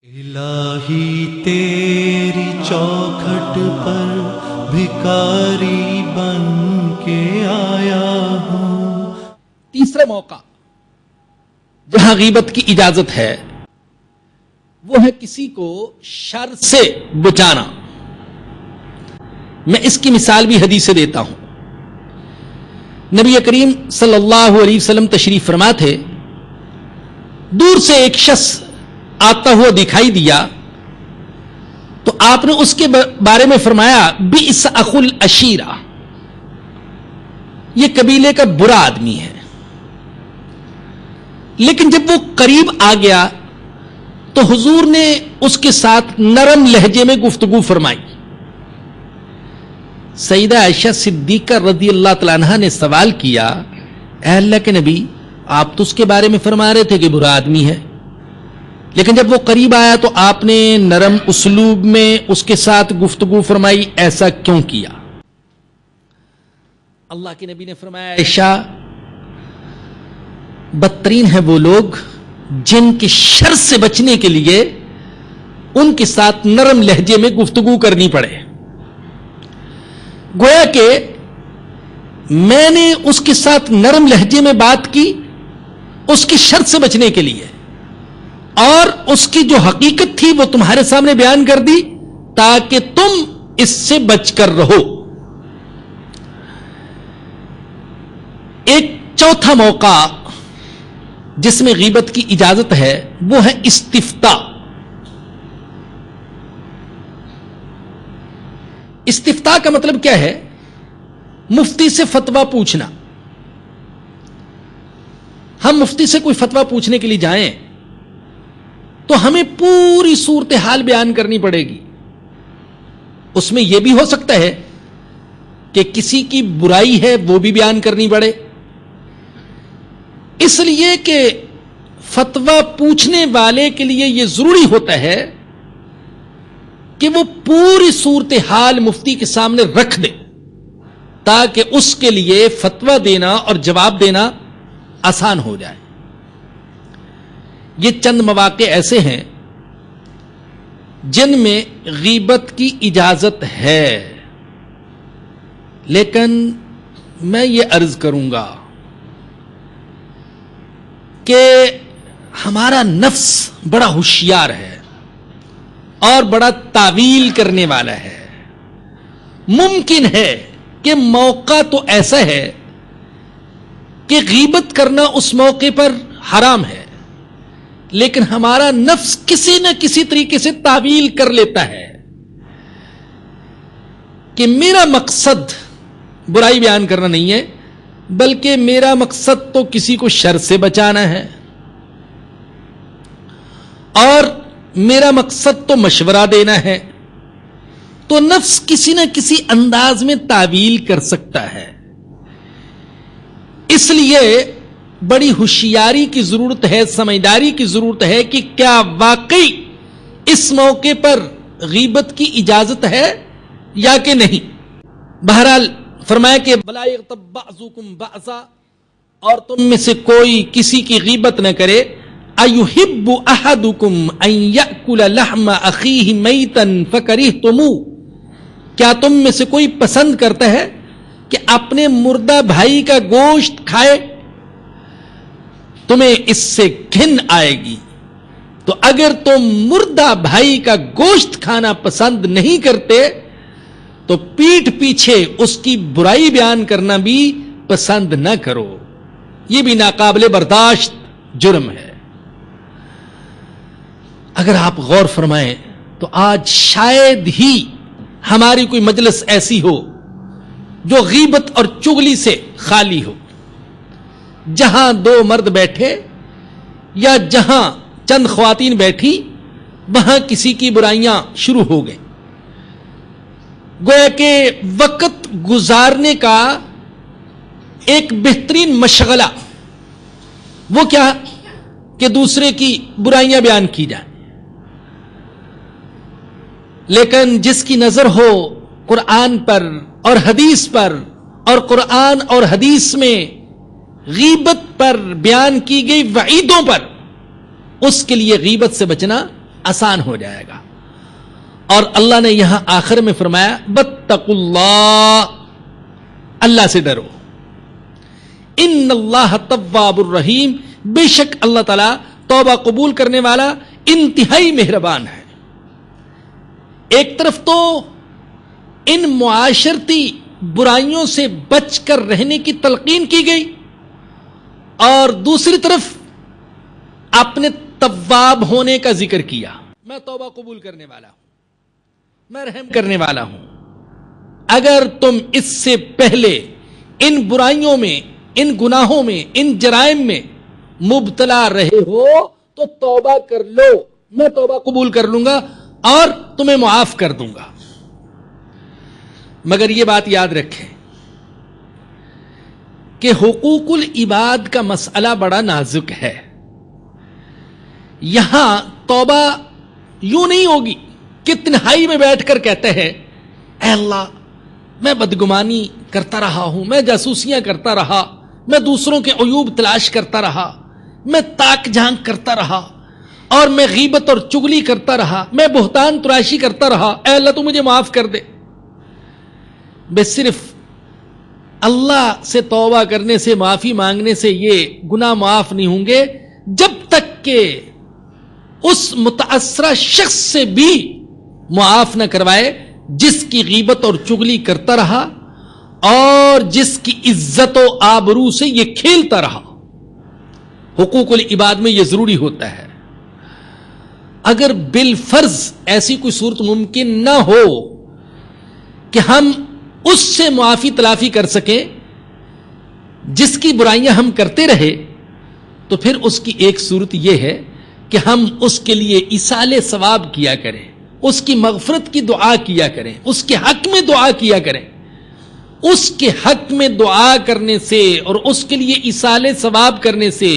الہی تیری چوکھٹ پر بھکاری بن کے آیا ہوں۔ تیسرا موقع جہاں غیبت کی اجازت ہے وہ ہے کسی کو شر سے بچانا۔ میں اس کی مثال بھی حدیث سے دیتا ہوں۔ نبی کریم صلی اللہ علیہ وسلم تشریف فرما تھے، دور سے ایک شخص آتا ہوا دکھائی دیا تو آپ نے اس کے بارے میں فرمایا بئس اخو العشیرہ، یہ قبیلے کا برا آدمی ہے۔ لیکن جب وہ قریب آ گیا تو حضور نے اس کے ساتھ نرم لہجے میں گفتگو فرمائی۔ سیدہ عائشہ صدیقہ رضی اللہ تعالیٰ عنہا نے سوال کیا، اے اللہ کے نبی، آپ تو اس کے بارے میں فرما رہے تھے کہ برا آدمی ہے، لیکن جب وہ قریب آیا تو آپ نے نرم اسلوب میں اس کے ساتھ گفتگو فرمائی، ایسا کیوں کیا؟ اللہ کے نبی نے فرمایا، عائشہ، بدترین ہیں وہ لوگ جن کے شر سے بچنے کے لیے ان کے ساتھ نرم لہجے میں گفتگو کرنی پڑے۔ گویا کہ میں نے اس کے ساتھ نرم لہجے میں بات کی اس کی شر سے بچنے کے لیے، اور اس کی جو حقیقت تھی وہ تمہارے سامنے بیان کر دی تاکہ تم اس سے بچ کر رہو۔ ایک چوتھا موقع جس میں غیبت کی اجازت ہے وہ ہے استفتاء۔ استفتاء کا مطلب کیا ہے؟ مفتی سے فتویٰ پوچھنا۔ ہم مفتی سے کوئی فتویٰ پوچھنے کے لیے جائیں تو ہمیں پوری صورتحال بیان کرنی پڑے گی۔ اس میں یہ بھی ہو سکتا ہے کہ کسی کی برائی ہے وہ بھی بیان کرنی پڑے، اس لیے کہ فتویٰ پوچھنے والے کے لیے یہ ضروری ہوتا ہے کہ وہ پوری صورتحال مفتی کے سامنے رکھ دے تاکہ اس کے لیے فتویٰ دینا اور جواب دینا آسان ہو جائے۔ یہ چند مواقع ایسے ہیں جن میں غیبت کی اجازت ہے، لیکن میں یہ عرض کروں گا کہ ہمارا نفس بڑا ہوشیار ہے اور بڑا تعویل کرنے والا ہے۔ ممکن ہے کہ موقع تو ایسا ہے کہ غیبت کرنا اس موقع پر حرام ہے، لیکن ہمارا نفس کسی نہ کسی طریقے سے تعویل کر لیتا ہے کہ میرا مقصد برائی بیان کرنا نہیں ہے، بلکہ میرا مقصد تو کسی کو شر سے بچانا ہے، اور میرا مقصد تو مشورہ دینا ہے۔ تو نفس کسی نہ کسی انداز میں تعویل کر سکتا ہے، اس لیے بڑی ہوشیاری کی ضرورت ہے، سمجھداری کی ضرورت ہے کہ کیا واقعی اس موقع پر غیبت کی اجازت ہے یا کہ نہیں۔ بہرحال فرمایا کہ وَلَا يَغْتَبْ بَعْضُكُمْ بَعْضًا، اور تم میں سے کوئی کسی کی غیبت نہ کرے۔ أَيُحِبُّ أَحَدُكُمْ أَن يَأْكُلَ لَحْمَ أَخِيهِ مَيْتًا فَكَرِهْتُمُوهُ، کیا تم میں سے کوئی پسند کرتا ہے کہ اپنے مردہ بھائی کا گوشت کھائے؟ تمہیں اس سے گھن آئے گی۔ تو اگر تم مردہ بھائی کا گوشت کھانا پسند نہیں کرتے تو پیٹھ پیچھے اس کی برائی بیان کرنا بھی پسند نہ کرو، یہ بھی ناقابل برداشت جرم ہے۔ اگر آپ غور فرمائیں تو آج شاید ہی ہماری کوئی مجلس ایسی ہو جو غیبت اور چغلی سے خالی ہو، جہاں دو مرد بیٹھے یا جہاں چند خواتین بیٹھی وہاں کسی کی برائیاں شروع ہو گئیں۔ گویا کہ وقت گزارنے کا ایک بہترین مشغلہ وہ کیا کہ دوسرے کی برائیاں بیان کی جائیں، لیکن جس کی نظر ہو قرآن پر اور حدیث پر، اور قرآن اور حدیث میں غیبت پر بیان کی گئی وعیدوں پر، اس کے لیے غیبت سے بچنا آسان ہو جائے گا. اور اللہ نے یہاں آخر میں فرمایا واتقوا اللہ، اللہ سے ڈرو. ان اللہ تواب الرحیم، بے شک اللہ تعالی توبہ قبول کرنے والا انتہائی مہربان ہے. ایک طرف تو ان معاشرتی برائیوں سے بچ کر رہنے کی تلقین کی گئی، اور دوسری طرف اپنے تواب ہونے کا ذکر کیا. میں توبہ قبول کرنے والا ہوں، میں رحم کرنے والا ہوں. اگر تم اس سے پہلے ان برائیوں میں، ان گناہوں میں، ان جرائم میں مبتلا رہے ہو تو توبہ کر لو، میں توبہ قبول کر لوں گا اور تمہیں معاف کر دوں گا. مگر یہ بات یاد رکھیں کہ حقوق العباد کا مسئلہ بڑا نازک ہے. یہاں توبہ یوں نہیں ہوگی کہ تنہائی میں بیٹھ کر کہتے ہیں اے اللہ میں بدگمانی کرتا رہا ہوں، میں جاسوسیاں کرتا رہا، میں دوسروں کے عیوب تلاش کرتا رہا، میں تاک جھانک کرتا رہا، اور میں غیبت اور چغلی کرتا رہا، میں بہتان تراشی کرتا رہا، اے اللہ تو مجھے معاف کر دے. بس صرف اللہ سے توبہ کرنے سے، معافی مانگنے سے یہ گناہ معاف نہیں ہوں گے جب تک کہ اس متاثرہ شخص سے بھی معاف نہ کروائے جس کی غیبت اور چغلی کرتا رہا اور جس کی عزت و آبرو سے یہ کھیلتا رہا. حقوق العباد میں یہ ضروری ہوتا ہے. اگر بالفرض ایسی کوئی صورت ممکن نہ ہو کہ ہم اس سے معافی تلافی کر سکیں جس کی برائیاں ہم کرتے رہے، تو پھر اس کی ایک صورت یہ ہے کہ ہم اس کے لیے ایصال ثواب کیا کریں، اس کی مغفرت کی دعا کیا کریں، اس کے حق میں دعا کیا کریں. اس کے حق میں دعا کرنے سے اور اس کے لیے ایصال ثواب کرنے سے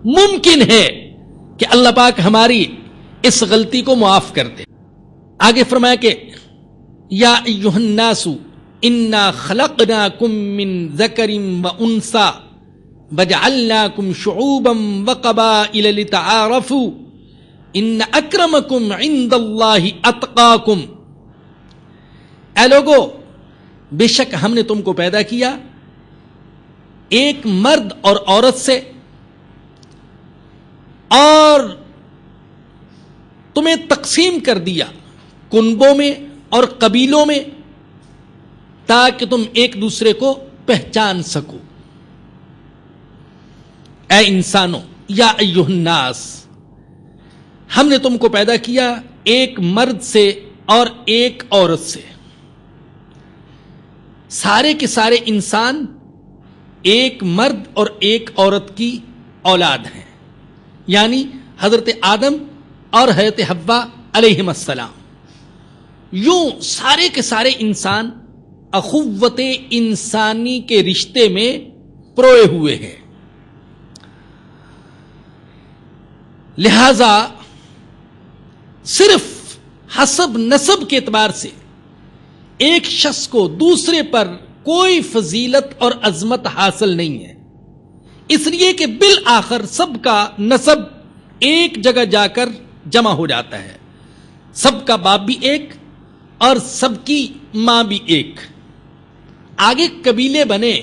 ممکن ہے کہ اللہ پاک ہماری اس غلطی کو معاف کر دے. آگے فرمایا کہ یا ایھا الناس انا خلقناکم من ذکر و انثی وجعلناکم شعوبا وقبائل لتعارفوا ان اکرمکم عند اللہ اتقاکم. اے لوگو، بے شک ہم نے تم کو پیدا کیا ایک مرد اور عورت سے، اور تمہیں تقسیم کر دیا کنبوں میں اور قبیلوں میں تاکہ تم ایک دوسرے کو پہچان سکو. اے انسانوں، یا ایھا الناس، ہم نے تم کو پیدا کیا ایک مرد سے اور ایک عورت سے. سارے کے سارے انسان ایک مرد اور ایک عورت کی اولاد ہیں، یعنی حضرت آدم اور حضرت حوا علیہم السلام. یوں سارے کے سارے انسان اخوت انسانی کے رشتے میں پروئے ہوئے ہیں. لہذا صرف حسب نسب کے اعتبار سے ایک شخص کو دوسرے پر کوئی فضیلت اور عظمت حاصل نہیں ہے، اس لیے کہ بالآخر سب کا نسب ایک جگہ جا کر جمع ہو جاتا ہے. سب کا باپ بھی ایک اور سب کی ماں بھی ایک. آگے قبیلے بنے،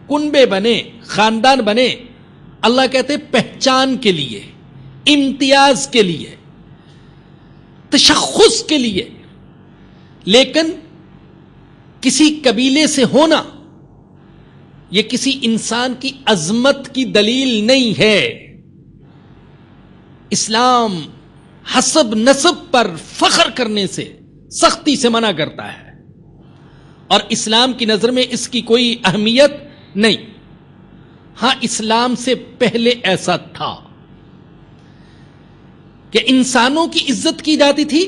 کنبے بنے، خاندان بنے، اللہ کہتے پہچان کے لیے، امتیاز کے لیے، تشخص کے لیے. لیکن کسی قبیلے سے ہونا یہ کسی انسان کی عظمت کی دلیل نہیں ہے. اسلام حسب نسب پر فخر کرنے سے سختی سے منع کرتا ہے، اور اسلام کی نظر میں اس کی کوئی اہمیت نہیں. ہاں، اسلام سے پہلے ایسا تھا کہ انسانوں کی عزت کی جاتی تھی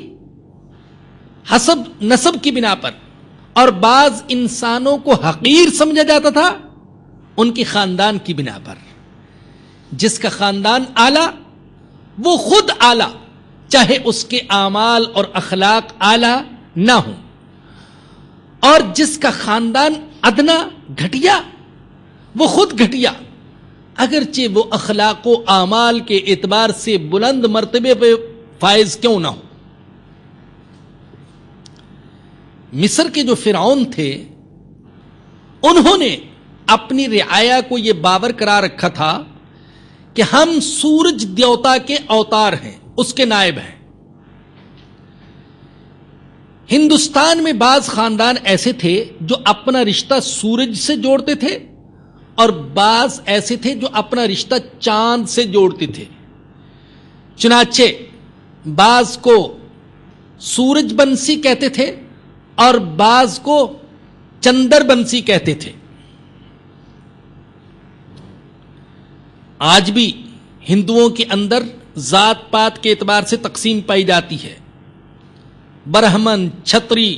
حسب نسب کی بنا پر، اور بعض انسانوں کو حقیر سمجھا جاتا تھا ان کی خاندان کی بنا پر. جس کا خاندان اعلیٰ وہ خود اعلیٰ، چاہے اس کے اعمال اور اخلاق اعلیٰ نہ ہوں، اور جس کا خاندان ادنا، گھٹیا، وہ خود گھٹیا، اگرچہ وہ اخلاق و اعمال کے اعتبار سے بلند مرتبے پہ فائز کیوں نہ ہو. مصر کے جو فرعون تھے انہوں نے اپنی رعایا کو یہ باور کرا رکھا تھا کہ ہم سورج دیوتا کے اوتار ہیں، اس کے نائب ہیں. ہندوستان میں بعض خاندان ایسے تھے جو اپنا رشتہ سورج سے جوڑتے تھے اور بعض ایسے تھے جو اپنا رشتہ چاند سے جوڑتے تھے. چنانچہ بعض کو سورج بنسی کہتے تھے اور بعض کو چندر بنسی کہتے تھے. آج بھی ہندوؤں کے اندر ذات پات کے اعتبار سے تقسیم پائی جاتی ہے. برہمن، چھتری،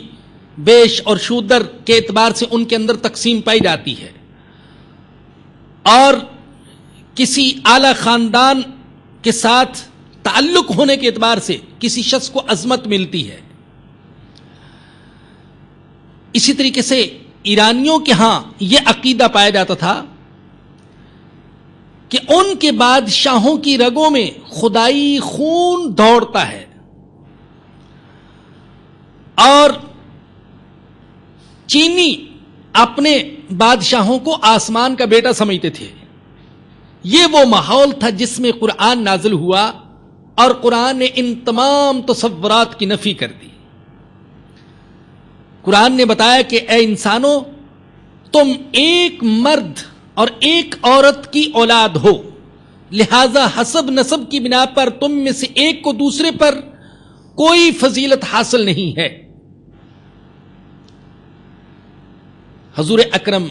بیش اور شودر کے اعتبار سے ان کے اندر تقسیم پائی جاتی ہے، اور کسی اعلی خاندان کے ساتھ تعلق ہونے کے اعتبار سے کسی شخص کو عظمت ملتی ہے. اسی طریقے سے ایرانیوں کے ہاں یہ عقیدہ پایا جاتا تھا کہ ان کے بادشاہوں کی رگوں میں خدائی خون دوڑتا ہے، اور چینی اپنے بادشاہوں کو آسمان کا بیٹا سمجھتے تھے. یہ وہ ماحول تھا جس میں قرآن نازل ہوا اور قرآن نے ان تمام تصورات کی نفی کر دی. قرآن نے بتایا کہ اے انسانوں، تم ایک مرد اور ایک عورت کی اولاد ہو، لہذا حسب نسب کی بنا پر تم میں سے ایک کو دوسرے پر کوئی فضیلت حاصل نہیں ہے. حضور اکرم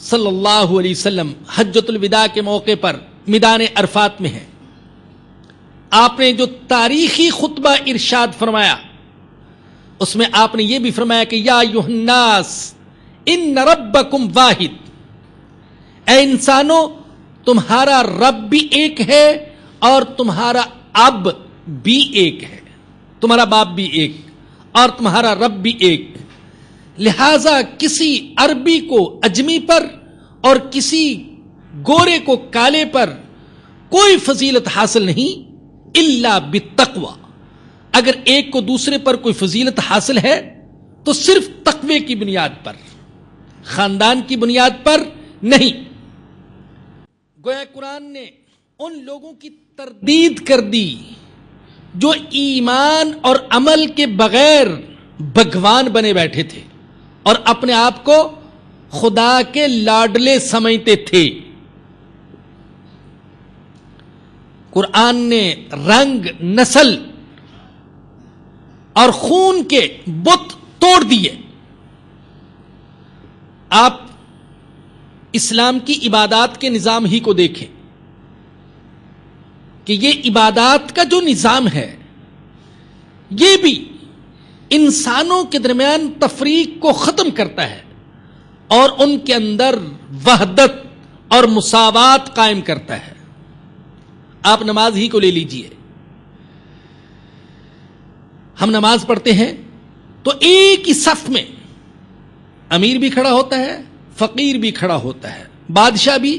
صلی اللہ علیہ وسلم حجۃ الوداع کے موقع پر میدان عرفات میں ہیں. آپ نے جو تاریخی خطبہ ارشاد فرمایا اس میں آپ نے یہ بھی فرمایا کہ یا ایھا الناس ان ربکم واحد، اے انسانوں تمہارا رب بھی ایک ہے اور تمہارا اب بھی ایک ہے، تمہارا باپ بھی ایک اور تمہارا رب بھی ایک. لہذا کسی عربی کو اجمی پر اور کسی گورے کو کالے پر کوئی فضیلت حاصل نہیں الا بالتقوی. اگر ایک کو دوسرے پر کوئی فضیلت حاصل ہے تو صرف تقوی کی بنیاد پر، خاندان کی بنیاد پر نہیں. گویا قرآن نے ان لوگوں کی تردید کر دی جو ایمان اور عمل کے بغیر بھگوان بنے بیٹھے تھے اور اپنے آپ کو خدا کے لاڈلے سمجھتے تھے. قرآن نے رنگ، نسل اور خون کے بت توڑ دیے. آپ اسلام کی عبادات کے نظام ہی کو دیکھیں کہ یہ عبادات کا جو نظام ہے یہ بھی انسانوں کے درمیان تفریق کو ختم کرتا ہے اور ان کے اندر وحدت اور مساوات قائم کرتا ہے. آپ نماز ہی کو لے لیجئے، ہم نماز پڑھتے ہیں تو ایک ہی صف میں امیر بھی کھڑا ہوتا ہے، فقیر بھی کھڑا ہوتا ہے، بادشاہ بھی،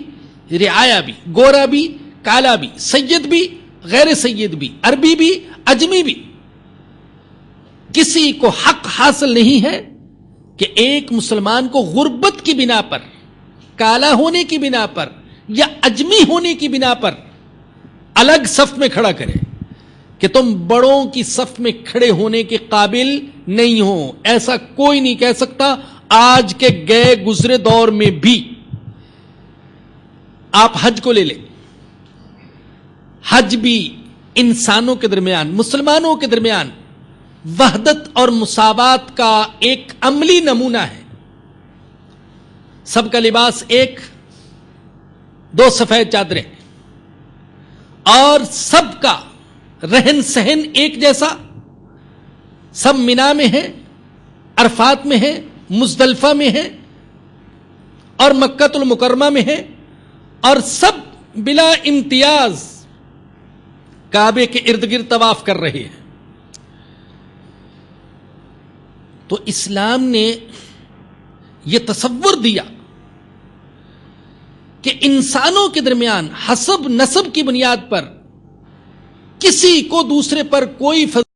رعایا بھی، گورا بھی، کالا بھی، سید بھی، غیر سید بھی، عربی بھی، اجمی بھی. کسی کو حق حاصل نہیں ہے کہ ایک مسلمان کو غربت کی بنا پر، کالا ہونے کی بنا پر یا اجمی ہونے کی بنا پر الگ صف میں کھڑا کرے کہ تم بڑوں کی صف میں کھڑے ہونے کے قابل نہیں ہو. ایسا کوئی نہیں کہہ سکتا. آج کے گئے گزرے دور میں بھی آپ حج کو لے لیں، حج بھی انسانوں کے درمیان، مسلمانوں کے درمیان وحدت اور مساوات کا ایک عملی نمونہ ہے. سب کا لباس ایک، دو سفید چادریں، اور سب کا رہن سہن ایک جیسا. سب مینا میں ہیں، عرفات میں ہیں، مزدلفہ میں ہیں اور مکۃ المکرمہ میں ہیں، اور سب بلا امتیاز کعبے کے ارد گرد طواف کر رہے ہیں. تو اسلام نے یہ تصور دیا کہ انسانوں کے درمیان حسب نسب کی بنیاد پر کسی کو دوسرے پر کوئی